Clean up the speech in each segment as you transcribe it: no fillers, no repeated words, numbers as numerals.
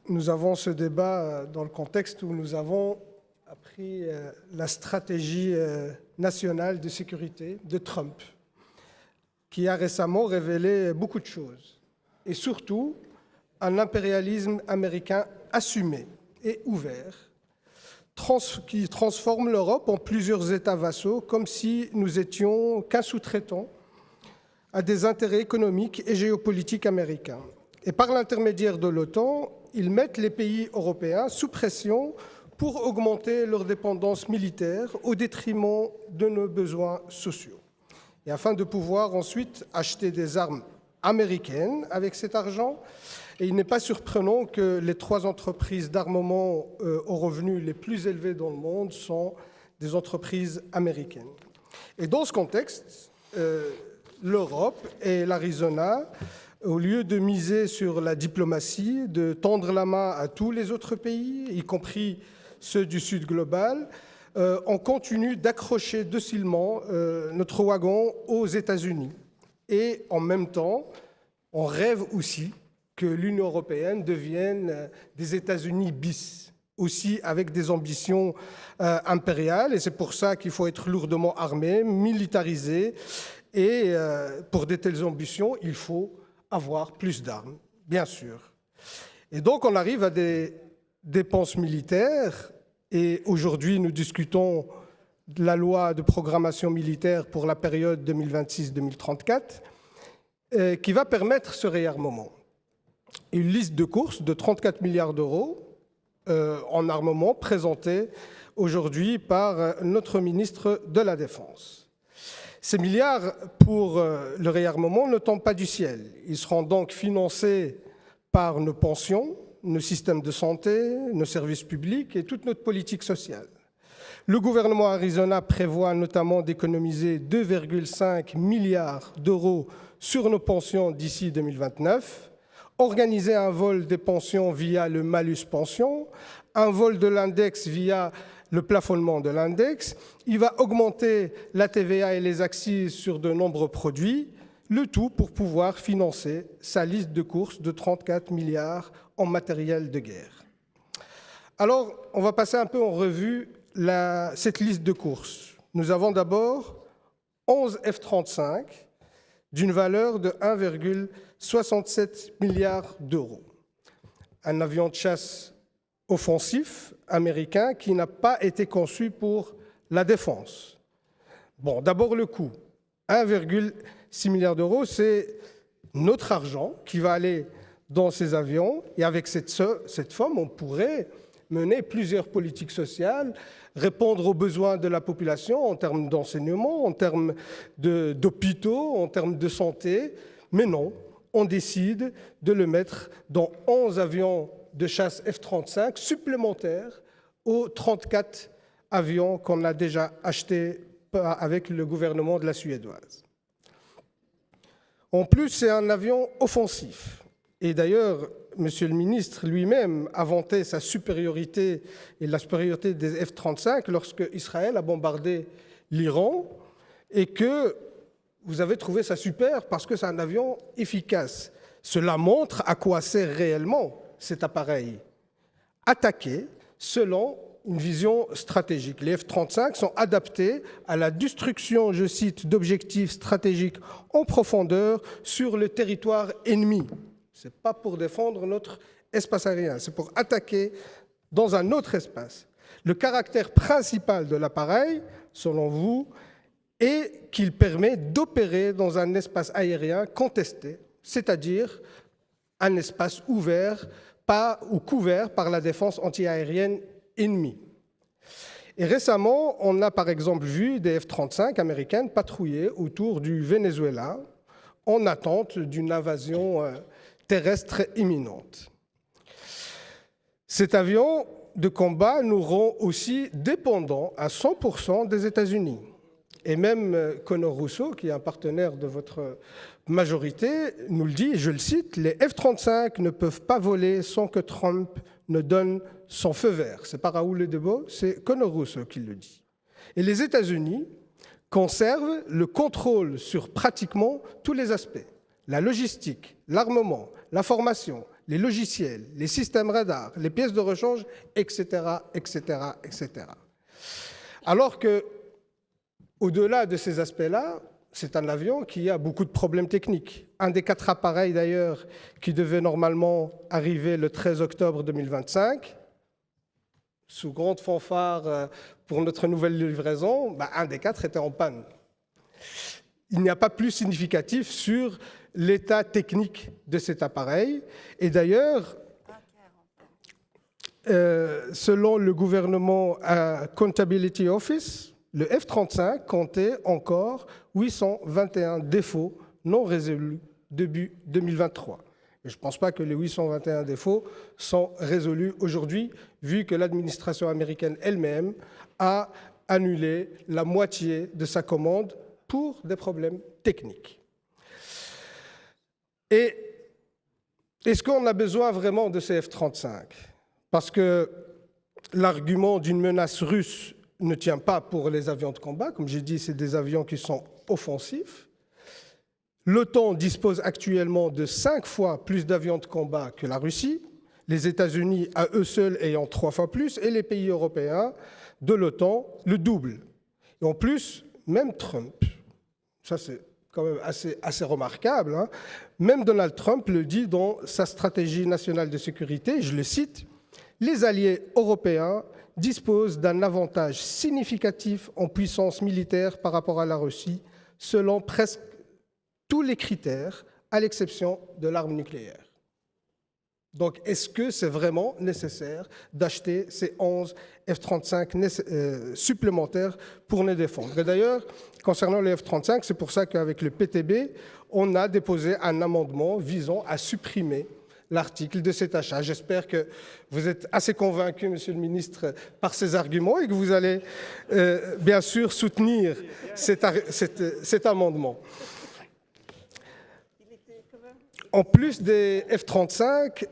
nous avons ce débat dans le contexte où nous avons appris la stratégie nationale de sécurité de Trump, qui a récemment révélé beaucoup de choses, et surtout un impérialisme américain assumé et ouvert, qui transforme l'Europe en plusieurs États vassaux, comme si nous étions qu'un sous-traitant à des intérêts économiques et géopolitiques américains. Et par l'intermédiaire de l'OTAN, ils mettent les pays européens sous pression pour augmenter leur dépendance militaire au détriment de nos besoins sociaux. Et afin de pouvoir ensuite acheter des armes américaines avec cet argent, et il n'est pas surprenant que les 3 entreprises d'armement aux revenus les plus élevés dans le monde sont des entreprises américaines. Et dans ce contexte, l'Europe et l'Arizona, au lieu de miser sur la diplomatie, de tendre la main à tous les autres pays, y compris ceux du Sud global, on continue d'accrocher docilement notre wagon aux États-Unis. Et en même temps, on rêve aussi que l'Union européenne devienne des États-Unis bis, aussi avec des ambitions impériales. Et c'est pour ça qu'il faut être lourdement armé, militarisé. Et pour de telles ambitions, il faut avoir plus d'armes, bien sûr. Et donc, on arrive à des dépenses militaires. Et aujourd'hui, nous discutons de la loi de programmation militaire pour la période 2026-2034, qui va permettre ce réarmement. Une liste de courses de 34 milliards d'euros en armement présentée aujourd'hui par notre ministre de la Défense. Ces milliards pour le réarmement ne tombent pas du ciel. Ils seront donc financés par nos pensions, nos systèmes de santé, nos services publics et toute notre politique sociale. Le gouvernement Arizona prévoit notamment d'économiser 2,5 milliards d'euros sur nos pensions d'ici 2029, organiser un vol des pensions via le malus pension, un vol de l'index via le plafonnement de l'index. Il va augmenter la TVA et les accises sur de nombreux produits, le tout pour pouvoir financer sa liste de courses de 34 milliards en matériel de guerre. Alors, on va passer un peu en revue cette liste de courses. Nous avons d'abord 11 F-35 d'une valeur de 1,67 milliard d'euros. Un avion de chasse offensif américain qui n'a pas été conçu pour la défense. Bon, d'abord le coût. 1,6 milliard d'euros, c'est notre argent qui va aller dans ces avions. Et avec cette somme, on pourrait mener plusieurs politiques sociales, répondre aux besoins de la population en termes d'enseignement, en termes d'hôpitaux, en termes de santé. Mais non, on décide de le mettre dans 11 avions de chasse F-35 supplémentaires aux 34 avions qu'on a déjà achetés avec le gouvernement de la Suédoise. En plus, c'est un avion offensif. Et d'ailleurs, Monsieur le ministre lui-même a vanté sa supériorité et la supériorité des F-35 lorsque Israël a bombardé l'Iran et que vous avez trouvé ça super parce que c'est un avion efficace. Cela montre à quoi sert réellement cet appareil. Attaqué selon une vision stratégique. Les F-35 sont adaptés à la destruction, je cite, d'objectifs stratégiques en profondeur sur le territoire ennemi. Ce n'est pas pour défendre notre espace aérien, c'est pour attaquer dans un autre espace. Le caractère principal de l'appareil, selon vous, est qu'il permet d'opérer dans un espace aérien contesté, c'est-à-dire un espace ouvert ou couvert par la défense antiaérienne ennemie. Et récemment, on a par exemple vu des F-35 américaines patrouiller autour du Venezuela en attente d'une invasion terrestre imminente. Cet avion de combat nous rend aussi dépendants à 100% des États-Unis. Et même Conor Rousseau, qui est un partenaire de votre majorité, nous le dit, je le cite, « Les F-35 ne peuvent pas voler sans que Trump ne donne son feu vert ». Ce n'est pas Raoul Ledebo, c'est Conor Rousseau qui le dit. Et les États-Unis conservent le contrôle sur pratiquement tous les aspects. La logistique, l'armement, la formation, les logiciels, les systèmes radars, les pièces de rechange, etc., etc., etc. Alors que, au-delà de ces aspects-là, c'est un avion qui a beaucoup de problèmes techniques. Un des 4 appareils, d'ailleurs, qui devait normalement arriver le 13 octobre 2025, sous grande fanfare pour notre nouvelle livraison, un des 4 était en panne. Il n'y a pas plus significatif sur l'état technique de cet appareil. Et d'ailleurs, selon le gouvernement Accountability Office, le F-35 comptait encore 821 défauts non résolus début 2023. Et je ne pense pas que les 821 défauts sont résolus aujourd'hui, vu que l'administration américaine elle-même a annulé la moitié de sa commande pour des problèmes techniques. Et est-ce qu'on a besoin vraiment de ces F-35 ? Parce que l'argument d'une menace russe ne tient pas pour les avions de combat. Comme j'ai dit, c'est des avions qui sont offensifs. L'OTAN dispose actuellement de 5 fois plus d'avions de combat que la Russie, les États-Unis à eux seuls ayant 3 fois plus, et les pays européens de l'OTAN le double. Et en plus, même Trump, ça c'est quand même assez remarquable, hein, même Donald Trump le dit dans sa stratégie nationale de sécurité, je le cite, « Les alliés européens disposent d'un avantage significatif en puissance militaire par rapport à la Russie, selon presque tous les critères, à l'exception de l'arme nucléaire. » Donc, est-ce que c'est vraiment nécessaire d'acheter ces 11 F-35 supplémentaires pour nous défendre? Et d'ailleurs, concernant les F-35, c'est pour ça qu'avec le PTB, on a déposé un amendement visant à supprimer l'article de cet achat. J'espère que vous êtes assez convaincu, Monsieur le ministre, par ces arguments et que vous allez bien sûr soutenir cet amendement. En plus des F-35,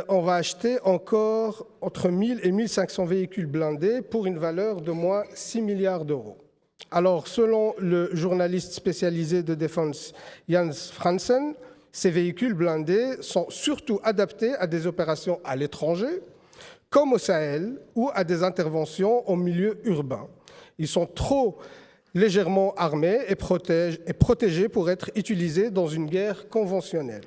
on va acheter encore entre 1000 et 1500 véhicules blindés pour une valeur de moins 6 milliards d'euros. Alors, selon le journaliste spécialisé de défense Jens Fransen, ces véhicules blindés sont surtout adaptés à des opérations à l'étranger, comme au Sahel, ou à des interventions en milieu urbain. Ils sont trop légèrement armés et protégés pour être utilisés dans une guerre conventionnelle.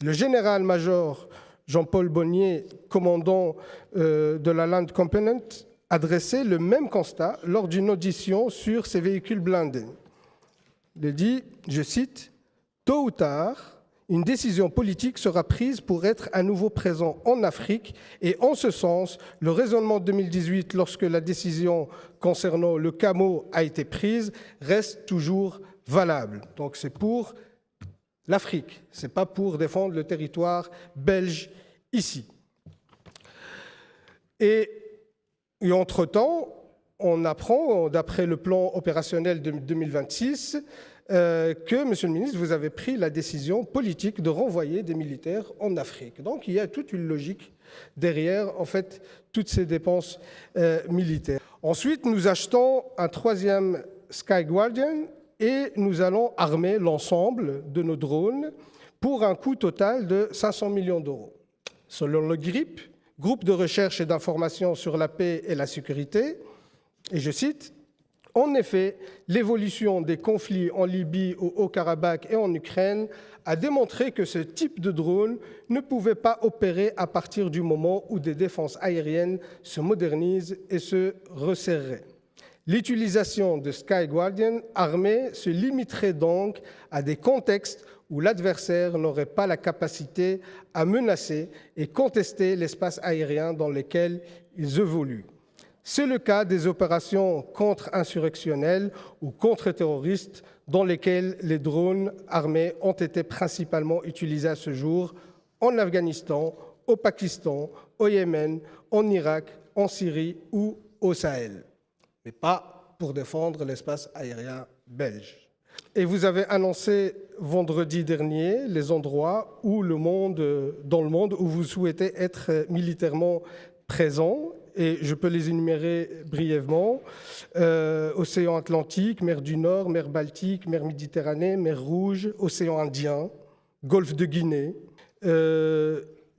Le général-major Jean-Paul Bonnier, commandant de la Land Component, a dressé le même constat lors d'une audition sur ces véhicules blindés. Il dit, je cite, « Tôt ou tard, une décision politique sera prise pour être à nouveau présent en Afrique et en ce sens, le raisonnement de 2018, lorsque la décision concernant le CAMO a été prise, reste toujours valable. » Donc c'est pour l'Afrique, ce n'est pas pour défendre le territoire belge ici. Et entre-temps, on apprend, d'après le plan opérationnel de 2026, que, Monsieur le ministre, vous avez pris la décision politique de renvoyer des militaires en Afrique. Donc il y a toute une logique derrière, en fait, toutes ces dépenses militaires. Ensuite, nous achetons un 3e Sky Guardian et nous allons armer l'ensemble de nos drones pour un coût total de 500 millions d'euros. Selon le GRIP, Groupe de recherche et d'information sur la paix et la sécurité, et je cite, « En effet, l'évolution des conflits en Libye, au Haut-Karabakh et en Ukraine a démontré que ce type de drone ne pouvait pas opérer à partir du moment où des défenses aériennes se modernisent et se resserreraient. L'utilisation de Sky Guardian armée se limiterait donc à des contextes où l'adversaire n'aurait pas la capacité à menacer et contester l'espace aérien dans lequel ils évoluent. C'est le cas des opérations contre-insurrectionnelles ou contre-terroristes dans lesquelles les drones armés ont été principalement utilisés à ce jour en Afghanistan, au Pakistan, au Yémen, en Irak, en Syrie ou au Sahel, mais pas pour défendre l'espace aérien belge. Et vous avez annoncé vendredi dernier les endroits dans le monde où vous souhaitez être militairement présent. Et je peux les énumérer brièvement. Océan Atlantique, mer du Nord, mer Baltique, mer Méditerranée, mer Rouge, océan Indien, golfe de Guinée,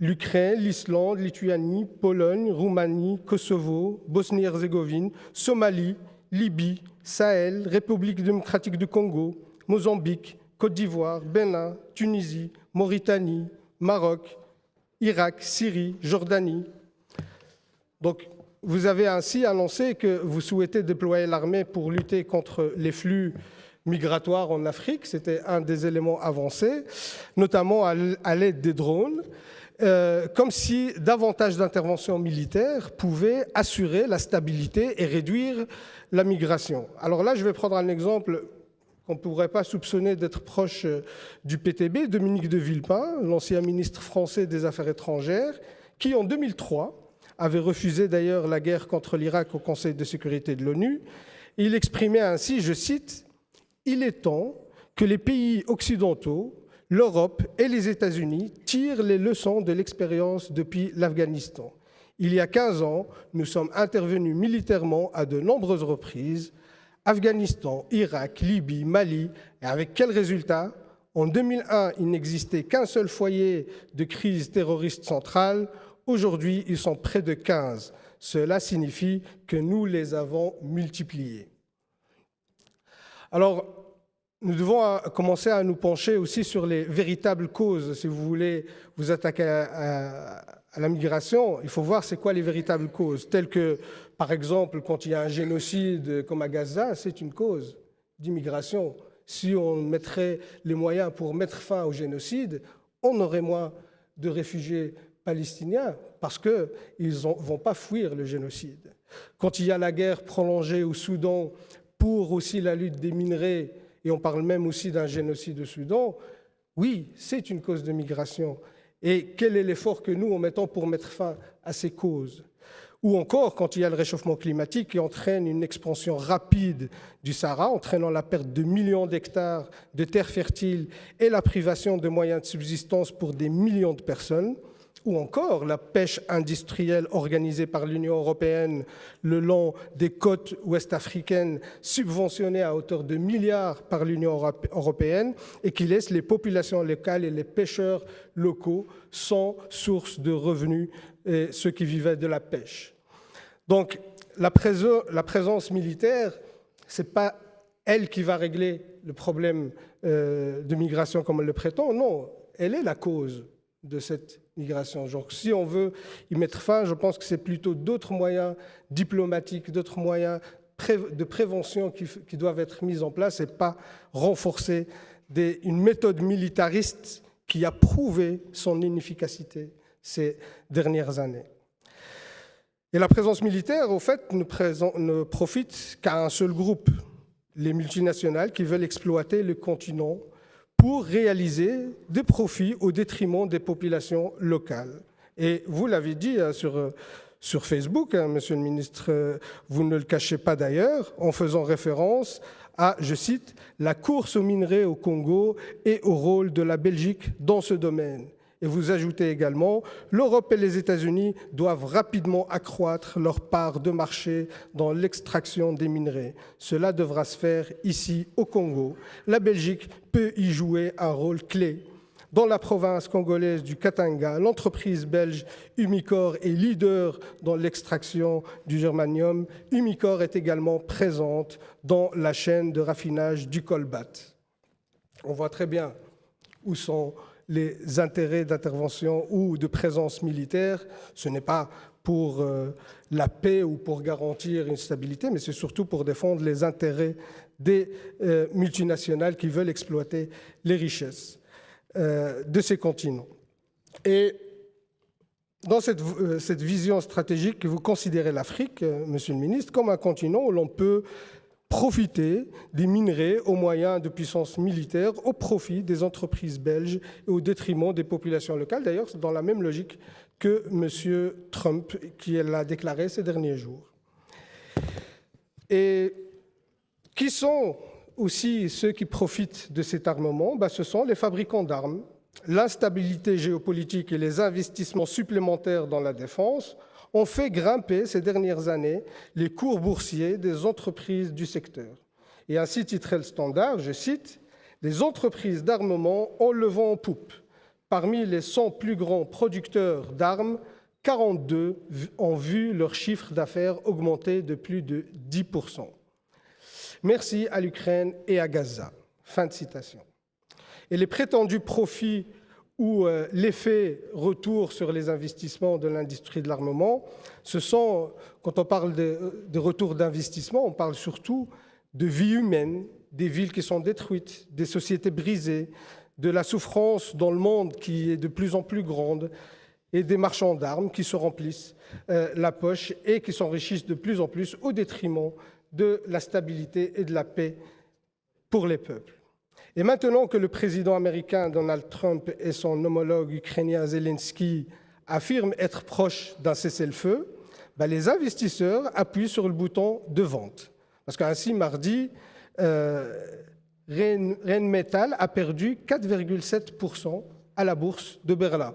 l'Ukraine, l'Islande, Lituanie, Pologne, Roumanie, Kosovo, Bosnie-Herzégovine, Somalie, Libye, Sahel, République démocratique du Congo, Mozambique, Côte d'Ivoire, Bénin, Tunisie, Mauritanie, Maroc, Irak, Syrie, Jordanie. Donc, vous avez ainsi annoncé que vous souhaitez déployer l'armée pour lutter contre les flux migratoires en Afrique. C'était un des éléments avancés, notamment à l'aide des drones, comme si davantage d'interventions militaires pouvaient assurer la stabilité et réduire la migration. Alors là, je vais prendre un exemple qu'on ne pourrait pas soupçonner d'être proche du PTB, Dominique de Villepin, l'ancien ministre français des Affaires étrangères, qui en 2003 avait refusé d'ailleurs la guerre contre l'Irak au Conseil de sécurité de l'ONU. Il exprimait ainsi, je cite, « Il est temps que les pays occidentaux, l'Europe et les États-Unis tirent les leçons de l'expérience depuis l'Afghanistan. Il y a 15 ans, nous sommes intervenus militairement à de nombreuses reprises, Afghanistan, Irak, Libye, Mali, et avec quel résultat ? En 2001, il n'existait qu'un seul foyer de crise terroriste centrale. Aujourd'hui, ils sont près de 15. Cela signifie que nous les avons multipliés. » Alors, nous devons commencer à nous pencher aussi sur les véritables causes. Si vous voulez vous attaquer à la migration, il faut voir c'est quoi les véritables causes, telles que, par exemple, quand il y a un génocide comme à Gaza, c'est une cause d'immigration. Si on mettrait les moyens pour mettre fin au génocide, on aurait moins de réfugiés palestiniens parce qu'ils ne vont pas fuir le génocide. Quand il y a la guerre prolongée au Soudan pour aussi la lutte des minerais, et on parle même aussi d'un génocide au Soudan, oui, c'est une cause de migration. Et quel est l'effort que nous, mettons pour mettre fin à ces causes ? Ou encore, quand il y a le réchauffement climatique qui entraîne une expansion rapide du Sahara, entraînant la perte de millions d'hectares de terres fertiles et la privation de moyens de subsistance pour des millions de personnes, ou encore la pêche industrielle organisée par l'Union européenne le long des côtes ouest-africaines, subventionnée à hauteur de milliards par l'Union européenne et qui laisse les populations locales et les pêcheurs locaux sans source de revenus, et ceux qui vivaient de la pêche. Donc la présence militaire, ce n'est pas elle qui va régler le problème de migration comme elle le prétend, non, elle est la cause de cette migration. Donc, si on veut y mettre fin, je pense que c'est plutôt d'autres moyens diplomatiques, d'autres moyens de prévention qui doivent être mis en place et pas renforcer une méthode militariste qui a prouvé son inefficacité ces dernières années. Et la présence militaire, au fait, ne profite qu'à un seul groupe, les multinationales qui veulent exploiter le continent pour réaliser des profits au détriment des populations locales. Et vous l'avez dit sur Facebook, Monsieur le ministre, vous ne le cachez pas d'ailleurs, en faisant référence à, je cite, « la course aux minerais au Congo et au rôle de la Belgique dans ce domaine ». Et vous ajoutez également « l'Europe et les États-Unis doivent rapidement accroître leur part de marché dans l'extraction des minerais. Cela devra se faire ici au Congo. La Belgique peut y jouer un rôle clé. Dans la province congolaise du Katanga, l'entreprise belge Umicore est leader dans l'extraction du germanium. Umicore est également présente dans la chaîne de raffinage du colbat. » On voit très bien où sont les intérêts d'intervention ou de présence militaire. Ce n'est pas pour la paix ou pour garantir une stabilité, mais c'est surtout pour défendre les intérêts des multinationales qui veulent exploiter les richesses de ces continents. Et dans cette vision stratégique, vous considérez l'Afrique, Monsieur le ministre, comme un continent où l'on peut profiter des minerais au moyen de puissances militaires au profit des entreprises belges et au détriment des populations locales. D'ailleurs, c'est dans la même logique que M. Trump, qui l'a déclaré ces derniers jours. Et qui sont aussi ceux qui profitent de cet armement ? Ce sont les fabricants d'armes. L'instabilité géopolitique et les investissements supplémentaires dans la défense ont fait grimper ces dernières années les cours boursiers des entreprises du secteur. Et ainsi titrait le Standard, je cite, « Les entreprises d'armement ont le vent en poupe. Parmi les 100 plus grands producteurs d'armes, 42 ont vu leur chiffre d'affaires augmenter de plus de 10%. Merci à l'Ukraine et à Gaza. Fin de citation. Et les prétendus profits ou l'effet retour sur les investissements de l'industrie de l'armement, ce sont, quand on parle de retour d'investissement, on parle surtout de vies humaines, des villes qui sont détruites, des sociétés brisées, de la souffrance dans le monde qui est de plus en plus grande et des marchands d'armes qui se remplissent la poche et qui s'enrichissent de plus en plus au détriment de la stabilité et de la paix pour les peuples. Et maintenant que le président américain Donald Trump et son homologue ukrainien Zelensky affirment être proches d'un cessez-le-feu, les investisseurs appuient sur le bouton de vente. Parce qu'ainsi, mardi, Rheinmetall a perdu 4,7% à la bourse de Berlin.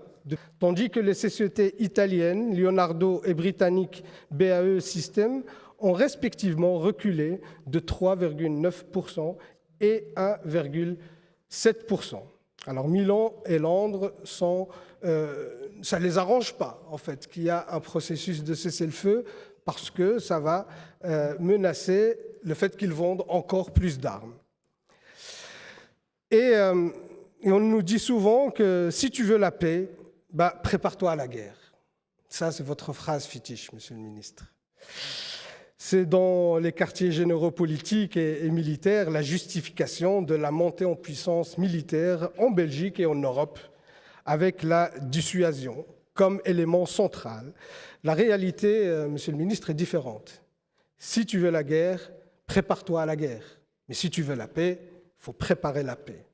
Tandis que les sociétés italiennes, Leonardo et britanniques BAE Systems, ont respectivement reculé de 3,9% et 1,7%. Alors Milan et Londres, ça ne les arrange pas, en fait, qu'il y a un processus de cessez-le-feu parce que ça va menacer le fait qu'ils vendent encore plus d'armes. Et on nous dit souvent que si tu veux la paix, prépare-toi à la guerre. Ça, c'est votre phrase fétiche, Monsieur le ministre. C'est dans les quartiers généraux politiques et militaires la justification de la montée en puissance militaire en Belgique et en Europe, avec la dissuasion comme élément central. La réalité, Monsieur le ministre, est différente. Si tu veux la guerre, prépare-toi à la guerre. Mais si tu veux la paix, il faut préparer la paix.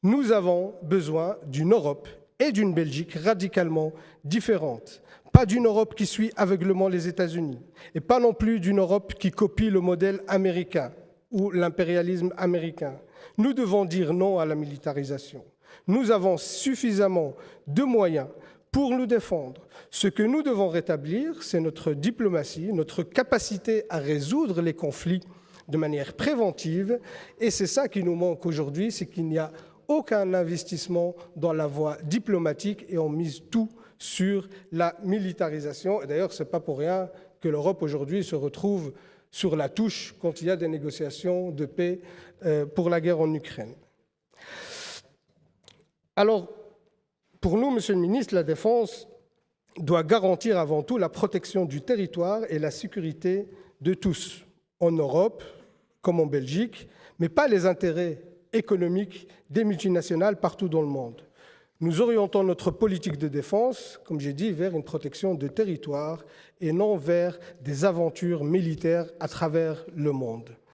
Nous avons besoin d'une Europe et d'une Belgique radicalement différentes. Pas d'une Europe qui suit aveuglément les États-Unis, et pas non plus d'une Europe qui copie le modèle américain ou l'impérialisme américain. Nous devons dire non à la militarisation. Nous avons suffisamment de moyens pour nous défendre. Ce que nous devons rétablir, c'est notre diplomatie, notre capacité à résoudre les conflits de manière préventive, et c'est ça qui nous manque aujourd'hui, c'est qu'il n'y a aucun investissement dans la voie diplomatique et on mise tout sur la militarisation. Et d'ailleurs, ce n'est pas pour rien que l'Europe aujourd'hui se retrouve sur la touche quand il y a des négociations de paix pour la guerre en Ukraine. Alors, pour nous, Monsieur le ministre, la défense doit garantir avant tout la protection du territoire et la sécurité de tous, en Europe comme en Belgique, mais pas les intérêts économiques des multinationales partout dans le monde. Nous orientons notre politique de défense, comme j'ai dit, vers une protection de territoire et non vers des aventures militaires à travers le monde.